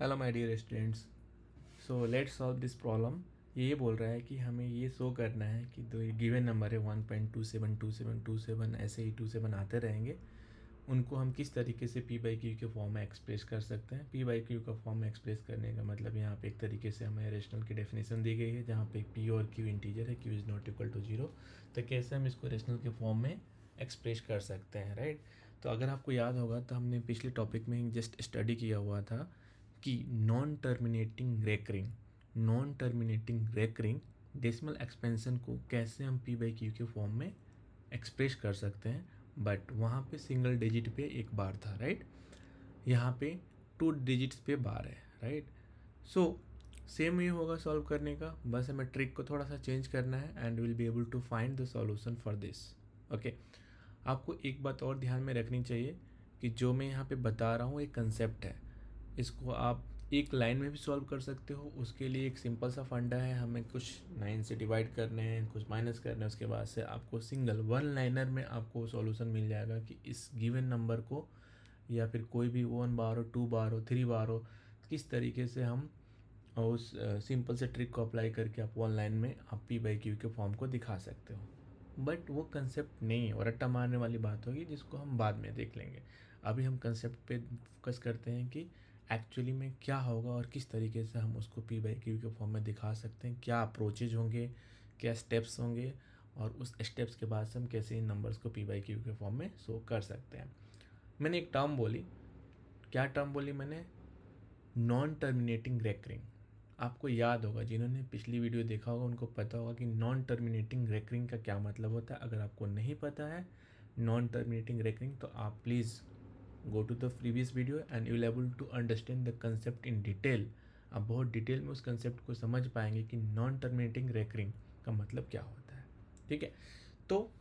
Hello my dear students. So let's solve this problem. ये बोल रहा है कि हमें ये शो करना है कि दो गिवन नंबर है 1.272727 ऐसे ही 27 आते रहेंगे। उनको हम किस तरीके से पी बाई क्यू के फॉर्म में एक्सप्रेस कर सकते हैं। पी बाई क्यू का फॉर्म में एक्सप्रेस करने का मतलब यहाँ पे एक तरीके से हमें रेशनल की डेफिनेशन दी गई है, जहाँ पे पी और क्यू इंटीजर है, Q is not equal to zero. तो कैसे हम इसको रेशनल के फॉर्म में एक्सप्रेस कर सकते हैं, राइट। तो अगर आपको याद होगा तो हमने पिछले टॉपिक में जस्ट स्टडी किया हुआ था कि non terminating recurring decimal expansion को कैसे हम पी बाई क्यू के फॉर्म में एक्सप्रेस कर सकते हैं। बट वहाँ पे सिंगल डिजिट पे एक बार था, राइट। यहाँ पे 2 डिजिट्स पे बार है, राइट। सो सेम ये होगा सॉल्व करने का, बस हमें ट्रिक को थोड़ा सा चेंज करना है and will be able to find the solution for this. Okay, आपको एक बात और ध्यान में रखनी चाहिए कि जो मैं यहाँ पे बता रहा हूँ एक कंसेप्ट है। इसको आप एक लाइन में भी सॉल्व कर सकते हो। उसके लिए एक सिंपल सा फंडा है, हमें कुछ 9 से डिवाइड करने हैं, कुछ माइनस करने हैं, उसके बाद से आपको सिंगल वन लाइनर में आपको सॉल्यूशन मिल जाएगा कि इस गिवन नंबर को या फिर कोई भी 1 बार हो, 2 बार हो, 3 बार हो, किस तरीके से हम उस सिंपल से ट्रिक को अप्लाई करके आप वन लाइन में आप पी बाई क्यू के फॉर्म को दिखा सकते हो। बट वो कंसेप्ट नहीं है और रट्टा मारने वाली बात होगी, जिसको हम बाद में देख लेंगे। अभी हम कंसेप्ट पे फोकस करते हैं कि एक्चुअली में क्या होगा और किस तरीके से हम उसको पी बाई क्यू के फॉर्म में दिखा सकते हैं, क्या अप्रोचेज होंगे, क्या स्टेप्स होंगे, और उस स्टेप्स के बाद से हम कैसे इन नंबर्स को पी बाई क्यू के फॉर्म में शो कर सकते हैं। मैंने एक टर्म बोली, क्या टर्म बोली मैंने? Non terminating recurring. आपको याद होगा, जिन्होंने पिछली वीडियो देखा होगा उनको पता होगा कि नॉन टर्मिनेटिंग रेकरिंग का क्या मतलब होता है। अगर आपको नहीं पता है नॉन टर्मिनेटिंग रेकरिंग, तो आप please go to the previous video and you will able to understand the concept in detail. आप बहुत डिटेल में उस कंसेप्ट को समझ पाएंगे कि नॉन टर्मिनेटिंग रेकरिंग का मतलब क्या होता है, ठीक है। तो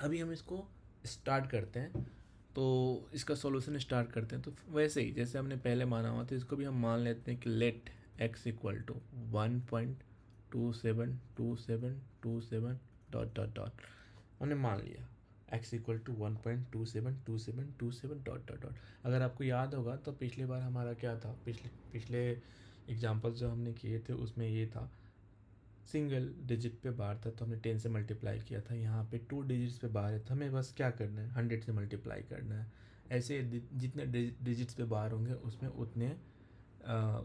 अभी हम इसको स्टार्ट करते हैं, तो इसका सॉल्यूशन स्टार्ट करते हैं। तो वैसे ही जैसे हमने पहले माना हुआ था, इसको भी हम मान लेते हैं कि let x equal to 1.272727 dot dot dot. हमने मान लिया x equal to 1.272727 dot dot dot. अगर आपको याद होगा तो पिछली बार हमारा क्या था, पिछले एग्जाम्पल जो हमने किए थे उसमें ये था सिंगल डिजिट पे बार था, तो हमने 10 से मल्टीप्लाई किया था। यहाँ पे 2 डिजिट्स पे बार है, तो हमें बस क्या करना है, 100 से मल्टीप्लाई करना है। ऐसे जितने डिजिट्स पे बार होंगे उसमें उतने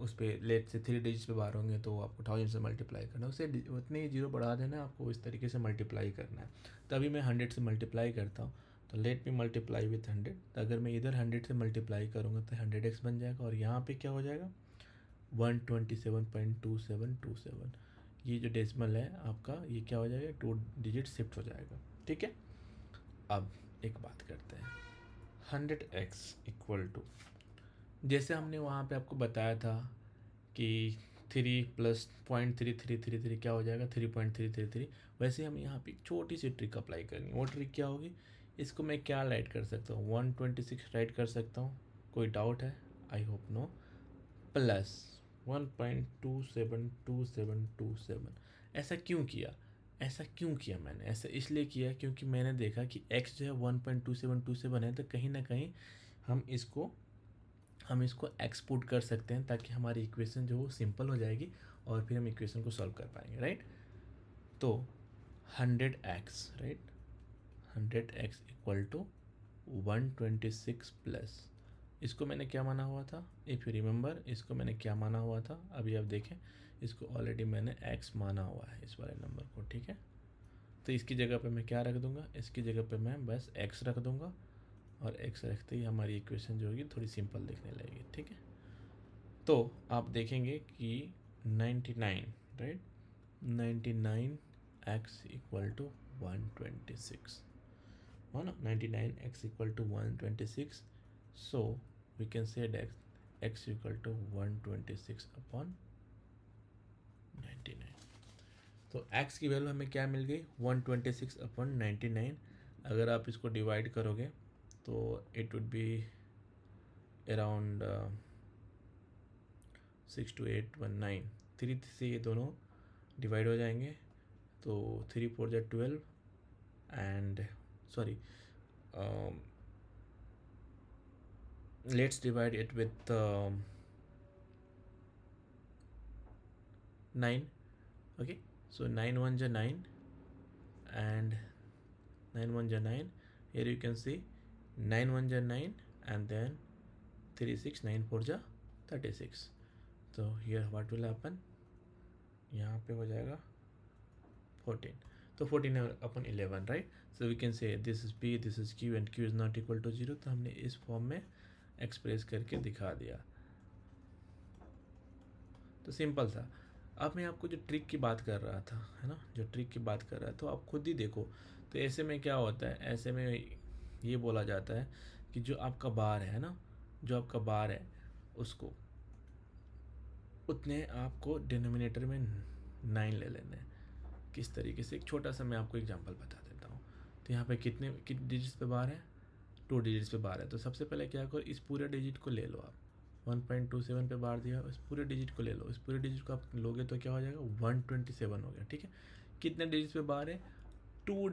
उस पर लेट से 3 डिजिट्स पे बार होंगे तो आपको 1000 से मल्टीप्लाई करना है, उसे उतने ही जीरो बढ़ा देना है, आपको इस तरीके से मल्टीप्लाई करना है। तभी मैं 100 से मल्टीप्लाई करता हूँ, तो लेट मी मल्टीप्लाई विथ 100। तो अगर मैं इधर 100 से मल्टीप्लाई करूँगा तो 100x बन जाएगा, और यहाँ पे क्या हो जाएगा 127.2727। ये जो डेसिमल है आपका, ये क्या हो जाएगा, 2 डिजिट शिफ्ट हो जाएगा, ठीक है। अब एक बात करते हैं, 100x इक्वल टू, जैसे हमने वहाँ पे आपको बताया था कि 3 प्लस 0.3333 क्या हो जाएगा 3.333। वैसे हम यहाँ पे एक छोटी सी ट्रिक अप्लाई करनी है। वो ट्रिक क्या होगी, इसको मैं क्या राइट कर सकता हूँ, 126 राइट कर सकता हूँ। कोई डाउट है? I hope no. प्लस 1.272727। ऐसा क्यों किया, मैंने ऐसा इसलिए किया क्योंकि मैंने देखा कि x जो है 1.2727 है, तो कहीं ना कहीं हम इसको एक्सपोर्ट कर सकते हैं, ताकि हमारी इक्वेशन जो वो सिंपल हो जाएगी और फिर हम इक्वेशन को सॉल्व कर पाएंगे, राइट। तो 100x, right, 100x equal to 126 plus, इसको मैंने क्या माना हुआ था, इफ़ यू रिमेंबर, इसको मैंने क्या माना हुआ था, अभी आप देखें, इसको ऑलरेडी मैंने x माना हुआ है इस वाले नंबर को, ठीक है। तो इसकी जगह पे मैं क्या रख दूंगा, इसकी जगह पे मैं बस x रख दूंगा, और x रखते ही हमारी इक्वेशन जो होगी थोड़ी सिंपल दिखने लगेगी, ठीक है। तो आप देखेंगे कि 99, राइट, 99x इक्वल टू 126, है ना, 99x equal to 126। So we can say x equal to 126 upon 99। तो x की वैल्यू हमें क्या मिल गई, 126 अपॉन 99। अगर आप इसको डिवाइड करोगे तो इट वुड बी अराउंड 62819। 3 से ये दोनों डिवाइड हो जाएंगे, तो 3 4 जा 12 and sorry, let's divide it with 9. Okay, so 9 1 ja 9 and 9 1 ja 9. Here you can see 9 1 ja 9 and then 3 6 9 4 ja 36. So here what will happen, यहाँ पे हो जाएगा 14. तो 14 upon 11, right. So we can say this is P, this is Q and Q is not equal to 0. तो हमने इस form में express करके दिखा दिया. तो सिंपल था. अब मैं आपको जो ट्रिक की बात कर रहा था, है ना, जो ट्रिक की बात कर रहा था, तो आप खुद ही देखो. तो ऐसे में क्या होता है, ऐसे में ये बोला जाता है कि जो आपका बार है ना, जो आपका बार है उसको उतने आपको डिनोमिनेटर में 9 ले लेने हैं. किस तरीके से, एक छोटा सा मैं आपको एग्जांपल बता देता हूँ. तो यहाँ पे कितने डिजिट्स पे बार है, 2 डिजिट्स पे बार है. तो सबसे पहले क्या करो, इस पूरे डिजिट को ले लो आप. 1.27 पे बार दिया, इस पूरे डिजिट को ले लो. इस पूरे डिजिट को आप लोगे तो क्या हो जाएगा, 127 हो गया. ठीक है. कितने डिजिट्स पे बार है, 2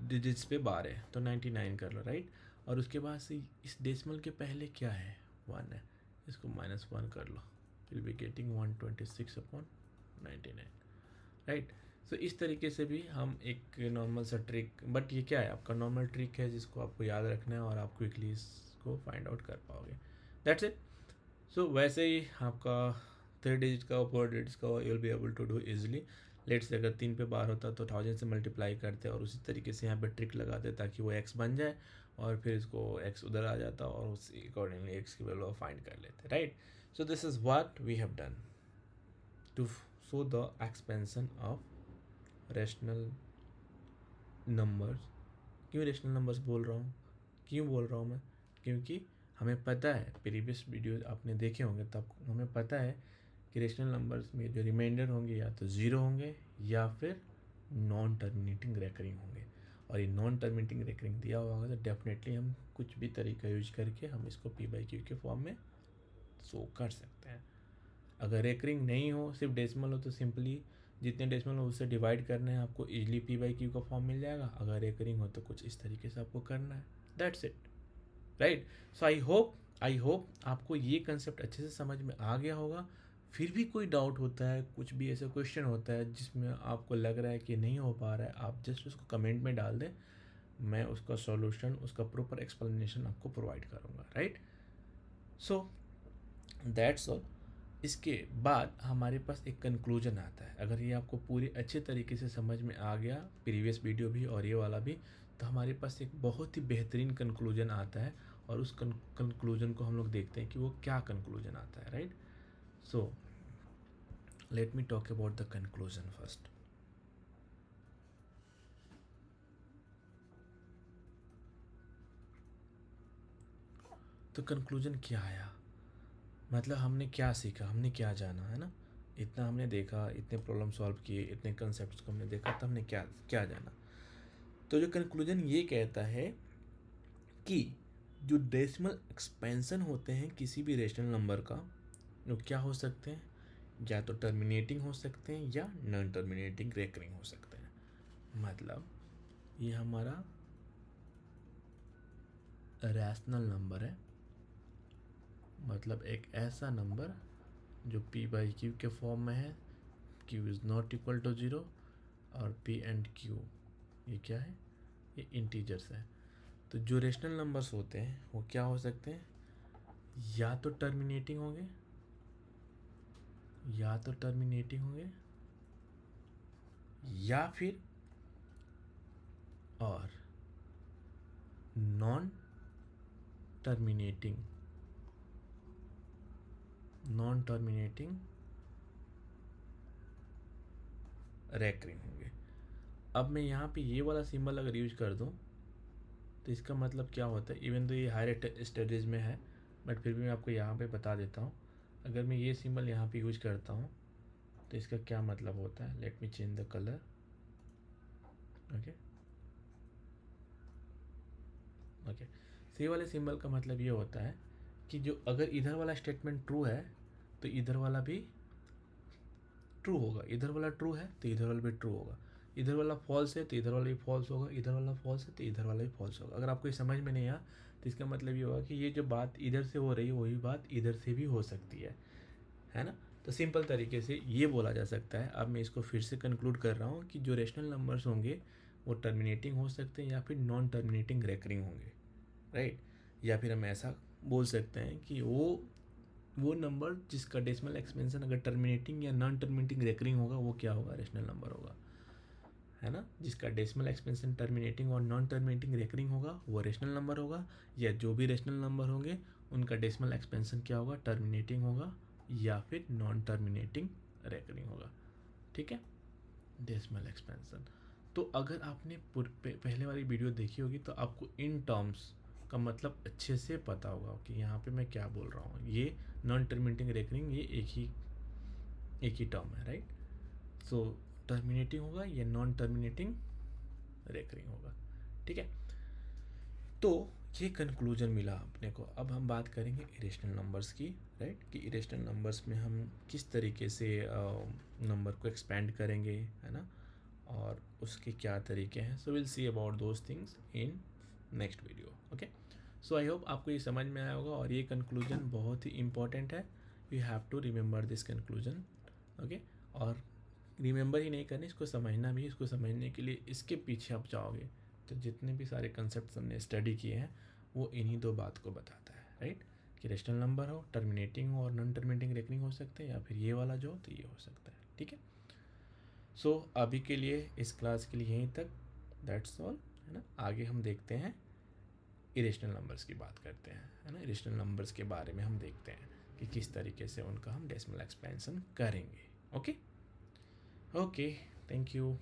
डिजिट्स पे बार है, तो 99 कर लो, राइट. और उसके बाद से इस डेसिमल के पहले क्या है, 1 है, इसको -1 कर लो. Will be getting 126/99, right. So इस तरीके से भी हम एक नॉर्मल सा ट्रिक, बट ये क्या है, आपका नॉर्मल ट्रिक है जिसको आपको याद रखना है और आप क्विकली इसको फाइंड आउट कर पाओगे. That's it. सो वैसे ही आपका 3 डिजिट का और 4 डिजिट्स का you will be able to do easily. Let's say अगर 3 पे बार होता तो 1000 से मल्टीप्लाई करते और उसी तरीके से यहाँ पे ट्रिक लगाते ताकि वो x बन जाए और फिर इसको x उधर आ जाता और उसी अकॉर्डिंगली x की वैल्यू फाइंड कर लेते, right. So this is what we have done to show the expansion of rational numbers. क्यों रेशनल नंबर्स बोल रहा हूँ, क्यों बोल रहा हूँ मैं, क्योंकि हमें पता है, प्रीवियस वीडियो आपने देखे होंगे तब हमें पता है कि रेशनल नंबर्स में जो रिमाइंडर होंगे या तो ज़ीरो होंगे या फिर नॉन टर्मिनेटिंग रेकरिंग होंगे. और ये नॉन टर्मिनेटिंग रेकरिंग दिया हुआ होगा तो डेफिनेटली हम कुछ भी तरीका यूज करके हम इसको P/Q के फॉर्म में शो कर सकते हैं. अगर रेकरिंग नहीं हो, सिर्फ डेसिमल हो, तो सिंपली जितने डेसिमल हो उससे डिवाइड करना है, आपको इजीली P/Q का फॉर्म मिल जाएगा. अगर रेकरिंग हो तो कुछ इस तरीके से आपको करना है. That's it, right. So I hope आपको ये कंसेप्ट अच्छे से समझ में आ गया होगा. फिर भी कोई डाउट होता है, कुछ भी ऐसा क्वेश्चन होता है जिसमें आपको लग रहा है कि नहीं हो पा रहा है, आप जस्ट उसको कमेंट में डाल दें. मैं उसका सॉल्यूशन, उसका प्रॉपर एक्सप्लेनेशन आपको प्रोवाइड करूँगा, राइट. So that's all. इसके बाद हमारे पास एक कंक्लूजन आता है. अगर ये आपको पूरी अच्छे तरीके से समझ में आ गया, प्रीवियस वीडियो भी और ये वाला भी, तो हमारे पास एक बहुत ही बेहतरीन कंक्लूजन आता है. और उस कंक्लूजन को हम लोग देखते हैं कि वो क्या कंक्लूजन आता है, right. So let me talk about the conclusion first. तो कंक्लूजन क्या आया, मतलब हमने क्या सीखा, हमने क्या जाना, है ना. इतना हमने देखा, इतने प्रॉब्लम सॉल्व किए, इतने कंसेप्ट्स को हमने देखा, तो हमने क्या क्या जाना. तो जो कंक्लूजन ये कहता है कि जो डेसिमल एक्सपेंशन होते हैं किसी भी रेशनल नंबर का, वो क्या हो सकते हैं, या तो टर्मिनेटिंग हो सकते हैं या नॉन टर्मिनेटिंग रेकरिंग हो सकते हैं. मतलब ये हमारा रैशनल नंबर है, मतलब एक ऐसा नंबर जो P/Q के फॉर्म में है, Q is not equal to 0 और P एंड Q ये क्या है, ये इंटीजर्स है. तो जो रेशनल नंबर्स होते हैं वो क्या हो सकते हैं, या तो टर्मिनेटिंग होंगे, या तो टर्मिनेटिंग होंगे, या फिर और नॉन टर्मिनेटिंग रेकरिंग होंगे. अब मैं यहाँ पे ये वाला सिंबल अगर यूज कर दूँ तो इसका मतलब क्या होता है, इवन तो ये हायर स्टडीज़ में है बट फिर भी मैं आपको यहाँ पे बता देता हूँ. अगर मैं ये सिंबल यहाँ पे यूज करता हूँ तो इसका क्या मतलब होता है. Let me change the colour. Okay okay. C वाले सिंबल का मतलब ये होता है कि जो अगर इधर वाला स्टेटमेंट ट्रू है तो इधर वाला भी ट्रू होगा, इधर वाला ट्रू है तो इधर वाला भी ट्रू होगा, इधर वाला फॉल्स है तो इधर वाला भी फॉल्स होगा, इधर वाला फॉल्स है तो इधर वाला भी फॉल्स होगा. अगर आपको ये समझ में नहीं आया तो इसका मतलब ये होगा कि ये जो बात इधर से हो रही है वही बात इधर से भी हो सकती है ना. तो सिंपल तरीके से ये बोला जा सकता है, अब मैं इसको फिर से कंक्लूड कर रहा हूँ कि जो रेशनल नंबर्स होंगे वो टर्मिनेटिंग हो सकते हैं या फिर नॉन टर्मिनेटिंग रेकरिंग होंगे, राइट। या फिर हम ऐसा बोल सकते हैं कि वो नंबर जिसका डेसिमल एक्सपेंशन अगर टर्मिनेटिंग या नॉन टर्मिनेटिंग रेकरिंग होगा वो क्या होगा, रेशनल नंबर होगा, है ना। जिसका डेसिमल एक्सपेंशन टर्मिनेटिंग और नॉन टर्मिनेटिंग रेकरिंग होगा वो रेशनल नंबर होगा, या जो भी रेशनल नंबर होंगे उनका डेसिमल एक्सपेंशन क्या होगा, टर्मिनेटिंग होगा या फिर नॉन टर्मिनेटिंग रेकरिंग होगा, ठीक है। डेसिमल एक्सपेंशन, तो अगर आपने पहले वाली वीडियो देखी होगी तो आपको इन टर्म्स का मतलब अच्छे से पता होगा कि यहाँ पे मैं क्या बोल रहा हूँ। ये नॉन टर्मिनेटिंग रेकरिंग ये एक ही टर्म है, राइट। सो टर्मिनेटिंग होगा या नॉन टर्मिनेटिंग रेकरिंग होगा, ठीक है। तो ये कंक्लूजन मिला अपने को। अब हम बात करेंगे इरेशनल नंबर्स की, राइट, कि इरेशनल नंबर्स में हम किस तरीके से नंबर को एक्सपेंड करेंगे, है ना, और उसके क्या तरीके हैं। So will see about those things in next video, okay. So I hope आपको ये समझ में आया होगा, और ये कंक्लूजन बहुत ही इंपॉर्टेंट है। You have to remember this conclusion, okay. और रिमेंबर ही नहीं करना, इसको समझना भी। इसको समझने के लिए इसके पीछे आप जाओगे तो जितने भी सारे कंसेप्ट हमने स्टडी किए हैं वो इन्हीं दो बात को बताता है, राइट, कि रेशनल नंबर हो, टर्मिनेटिंग हो और नॉन टर्मिनेटिंग रेकरिंग हो सकते हैं, या फिर ये वाला जो हो तो ये हो सकता है, ठीक है। सो अभी के लिए इस क्लास के लिए यहीं तक, दैट्स ऑल, है ना। आगे हम देखते हैं इरेशनल नंबर्स की बात करते हैं, है ना। इरेशनल नंबर्स के बारे में हम देखते हैं कि किस तरीके से उनका हम डेसिमल एक्सपेंशन करेंगे, ओके। Okay, thank you.